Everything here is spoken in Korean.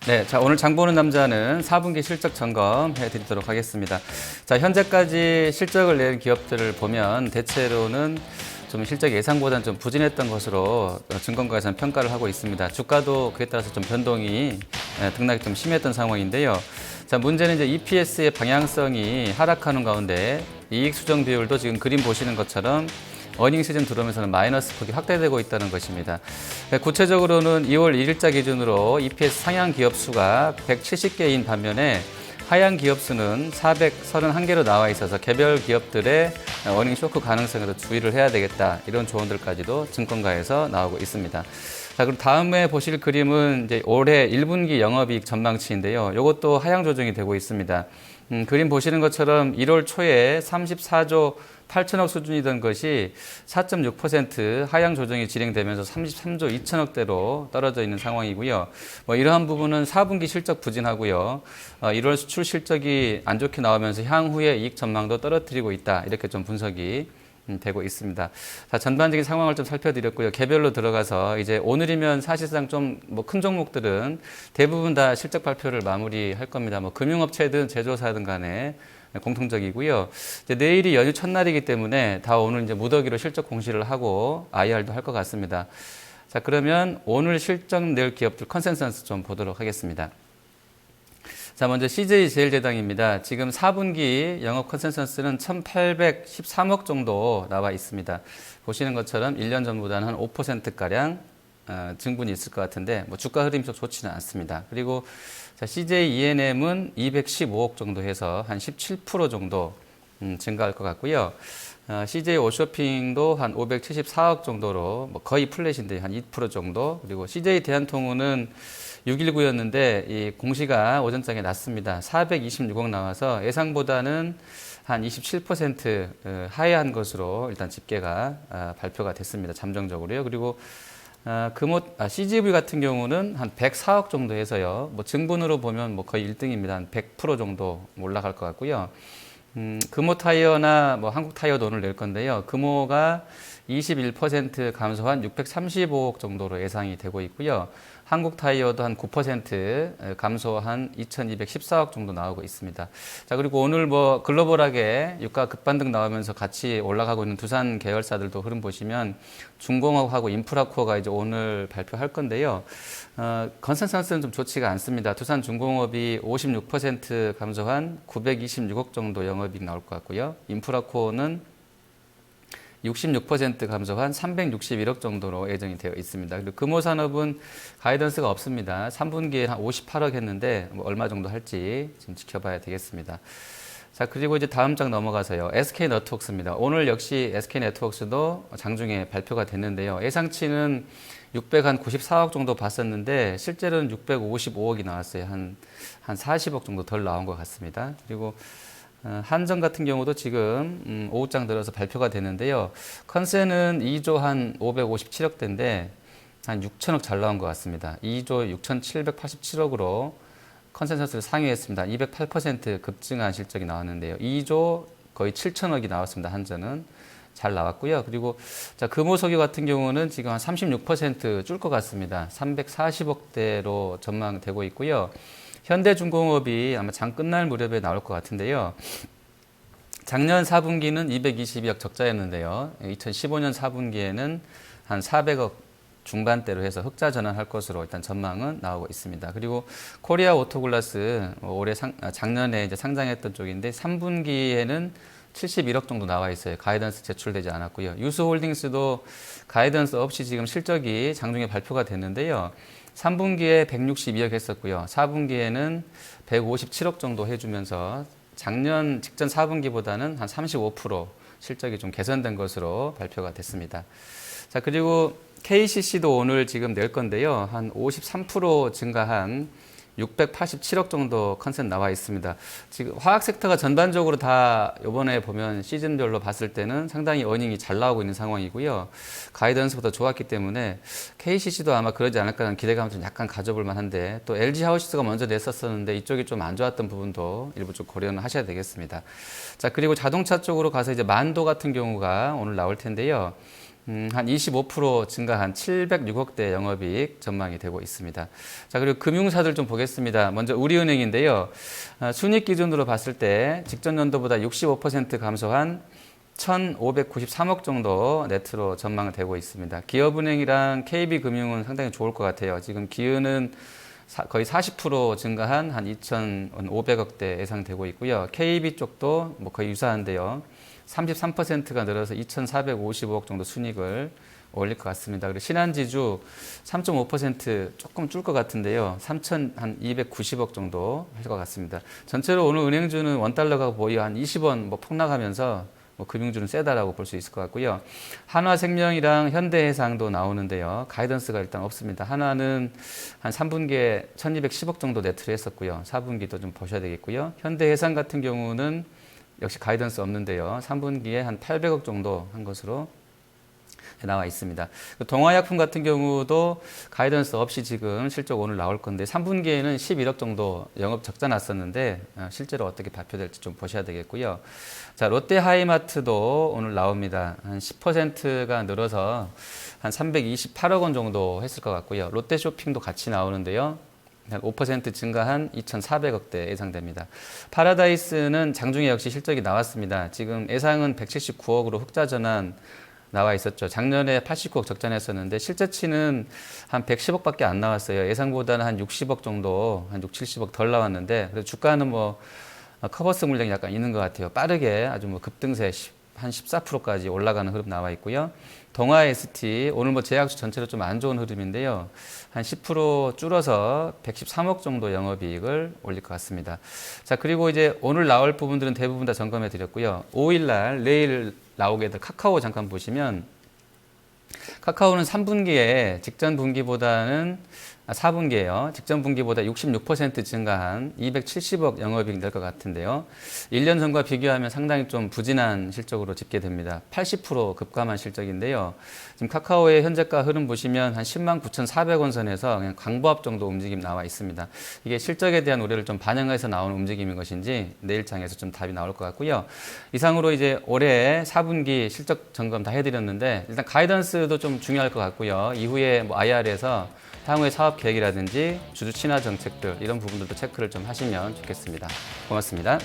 네, 자, 오늘 장 보는 남자는 4분기 실적 점검해 드리도록 하겠습니다. 자, 현재까지 실적을 낸 기업들을 보면 대체로는 좀 실적 예상보다는 좀 부진했던 것으로 증권가에서는 평가를 하고 있습니다. 주가도 그에 따라서 좀 변동이 등락이 좀 심했던 상황인데요. 자, 문제는 이제 EPS의 방향성이 하락하는 가운데 이익 수정 비율도 지금 그림 보시는 것처럼 어닝 시즌 들어오면서는 마이너스 폭이 확대되고 있다는 것입니다. 구체적으로는 2월 1일자 기준으로 EPS 상향 기업 수가 170개인 반면에 하향 기업 수는 431개로 나와 있어서 개별 기업들의 어닝 쇼크 가능성에도 주의를 해야 되겠다. 이런 조언들까지도 증권가에서 나오고 있습니다. 자, 그럼 다음에 보실 그림은 이제 올해 1분기 영업이익 전망치인데요. 이것도 하향 조정이 되고 있습니다. 그림 보시는 것처럼 1월 초에 34조 8천억 수준이던 것이 4.6% 하향 조정이 진행되면서 33조 2천억대로 떨어져 있는 상황이고요. 이러한 부분은 4분기 실적 부진하고요. 1월 수출 실적이 안 좋게 나오면서 향후에 이익 전망도 떨어뜨리고 있다. 이렇게 좀 분석이 되고 있습니다. 자, 전반적인 상황을 좀 살펴드렸고요. 개별로 들어가서 이제 오늘이면 사실상 좀 큰 종목들은 대부분 다 실적 발표를 마무리할 겁니다. 금융업체든 제조사든 간에 공통적이고요. 이제 내일이 연휴 첫날이기 때문에 다 오늘 이제 무더기로 실적 공시를 하고 IR도 할 것 같습니다. 자, 그러면 오늘 실적 낼 기업들 컨센서스 좀 보도록 하겠습니다. 자, 먼저 CJ제일제당입니다. 지금 4분기 영업 컨센서스는 1,813억 정도 나와 있습니다. 보시는 것처럼 1년 전보다는 한 5%가량 증분이 있을 것 같은데 주가 흐름이 좀 좋지는 않습니다. 그리고 자, CJ ENM은 215억 정도 해서 한 17% 정도 증가할 것 같고요. CJ 오쇼핑도 한 574억 정도로 거의 플랫인데 한 2% 정도. 그리고 CJ 대한통운은 619였는데 이 공시가 오전장에 났습니다. 426억 나와서 예상보다는 한 27% 하회한 것으로 일단 집계가 발표가 됐습니다. 잠정적으로요. 그리고 CGV 같은 경우는 한 104억 정도 해서요. 증분으로 보면 거의 1등입니다. 한 100% 정도 올라갈 것 같고요. 금호타이어나 한국타이어도 오늘 낼 건데요. 금호가 21% 감소한 635억 정도로 예상이 되고 있고요. 한국타이어도 한 9% 감소한 2,214억 정도 나오고 있습니다. 자, 그리고 오늘 글로벌하게 유가 급반등 나오면서 같이 올라가고 있는 두산 계열사들도 흐름 보시면 중공업하고 인프라코어가 이제 오늘 발표할 건데요. 컨센서스는 좀 좋지가 않습니다. 두산 중공업이 56% 감소한 926억 정도 영업이익 나올 것 같고요. 인프라코어는 66% 감소한 361억 정도로 예정이 되어 있습니다. 그리고 금호산업은 가이던스가 없습니다. 3분기에 한 58억 했는데 얼마 정도 할지 지금 지켜봐야 되겠습니다. 자, 그리고 이제 다음 장 넘어가서요. SK네트워크스입니다. 오늘 역시 SK네트워크스도 장중에 발표가 됐는데요. 예상치는 694억 정도 봤었는데 실제로는 655억이 나왔어요. 한 40억 정도 덜 나온 것 같습니다. 그리고 한전 같은 경우도 지금 오후장 들어서 발표가 됐는데요. 컨센은 2조 한 557억대인데 한 6천억 잘 나온 것 같습니다. 2조 6,787억으로 컨센서스를 상회했습니다. 208% 급증한 실적이 나왔는데요. 2조 거의 7천억이 나왔습니다. 한전은 잘 나왔고요. 그리고 자, 금호석유 같은 경우는 지금 한 36% 줄 것 같습니다. 340억대로 전망되고 있고요. 현대중공업이 아마 장 끝날 무렵에 나올 것 같은데요. 작년 4분기는 222억 적자였는데요. 2015년 4분기에는 한 400억 중반대로 해서 흑자 전환할 것으로 일단 전망은 나오고 있습니다. 그리고 코리아 오토글라스 작년에 이제 상장했던 쪽인데 3분기에는 71억 정도 나와 있어요. 가이던스 제출되지 않았고요. 유스홀딩스도 가이던스 없이 지금 실적이 장중에 발표가 됐는데요. 3분기에 162억 했었고요. 4분기에는 157억 정도 해주면서 작년 직전 4분기보다는 한 35% 실적이 좀 개선된 것으로 발표가 됐습니다. 자, 그리고 KCC도 오늘 지금 낼 건데요. 한 53% 증가한 687억 정도 컨센 나와 있습니다. 지금 화학 섹터가 전반적으로 다 이번에 보면 시즌별로 봤을 때는 상당히 어닝이 잘 나오고 있는 상황이고요. 가이던스보다 좋았기 때문에 KCC도 아마 그러지 않을까 하는 기대감을 좀 약간 가져볼 만한데 또 LG 하우스가 먼저 냈었었는데 이쪽이 좀 안 좋았던 부분도 일부 좀 고려는 하셔야 되겠습니다. 자, 그리고 자동차 쪽으로 가서 이제 만도 같은 경우가 오늘 나올 텐데요. 한 25% 증가한 706억대 영업이익 전망이 되고 있습니다. 자, 그리고 금융사들 좀 보겠습니다. 먼저 우리은행인데요. 순이익 기준으로 봤을 때 직전 연도보다 65% 감소한 1,593억 정도 네트로 전망되고 있습니다. 기업은행이랑 KB금융은 상당히 좋을 것 같아요. 지금 기은은 거의 40% 증가한 한 2,500억대 예상되고 있고요. KB 쪽도 뭐 거의 유사한데요. 33%가 늘어서 2,455억 정도 순이익을 올릴 것 같습니다. 그리고 신한지주 3.5% 조금 줄 것 같은데요. 3,290억 정도 할 것 같습니다. 전체로 오늘 은행주는 원달러가 거의 한 20원 뭐 폭락하면서 금융주는 세다라고 볼 수 있을 것 같고요. 한화생명이랑 현대해상도 나오는데요. 가이던스가 일단 없습니다. 한화는 한 3분기에 1,210억 정도 네트를 했었고요. 4분기도 좀 보셔야 되겠고요. 현대해상 같은 경우는 역시 가이던스 없는데요. 3분기에 한 800억 정도 한 것으로 나와 있습니다. 동아약품 같은 경우도 가이던스 없이 지금 실적 오늘 나올 건데 3분기에는 11억 정도 영업 적자 났었는데 실제로 어떻게 발표될지 좀 보셔야 되겠고요. 자, 롯데하이마트도 오늘 나옵니다. 한 10%가 늘어서 한 328억 원 정도 했을 것 같고요. 롯데쇼핑도 같이 나오는데요. 한 5% 증가한 2,400억대 예상됩니다. 파라다이스는 장중에 역시 실적이 나왔습니다. 지금 예상은 179억으로 흑자 전환 나와 있었죠. 작년에 89억 적자 냈었는데 실제치는 한 110억밖에 안 나왔어요. 예상보다는 한 60억 정도, 한 6, 70억 덜 나왔는데 그래서 주가는 뭐 커버스 물량이 약간 있는 것 같아요. 빠르게 아주 뭐 급등세 한 14%까지 올라가는 흐름 나와 있고요. 동아ST 오늘 뭐 제약주 전체로 좀 안 좋은 흐름인데요. 한 10% 줄어서 113억 정도 영업이익을 올릴 것 같습니다. 자, 그리고 이제 오늘 나올 부분들은 대부분 다 점검해 드렸고요. 5일날 내일 나오게 될 카카오 잠깐 보시면 카카오는 3분기에 직전 분기보다는 4분기에요. 직전 분기보다 66% 증가한 270억 영업이익 될 것 같은데요. 1년 전과 비교하면 상당히 좀 부진한 실적으로 집계됩니다. 80% 급감한 실적인데요. 지금 카카오의 현재가 흐름 보시면 한 10만 9,400원 선에서 그냥 광보합 정도 움직임 나와 있습니다. 이게 실적에 대한 우려를 좀 반영해서 나오는 움직임인 것인지 내일장에서 좀 답이 나올 것 같고요. 이상으로 이제 올해 4분기 실적 점검 다 해드렸는데 일단 가이던스도 좀 중요할 것 같고요. 이후에 뭐 IR에서 향후의 사업 계획이라든지 주주 친화 정책들 이런 부분들도 체크를 좀 하시면 좋겠습니다. 고맙습니다.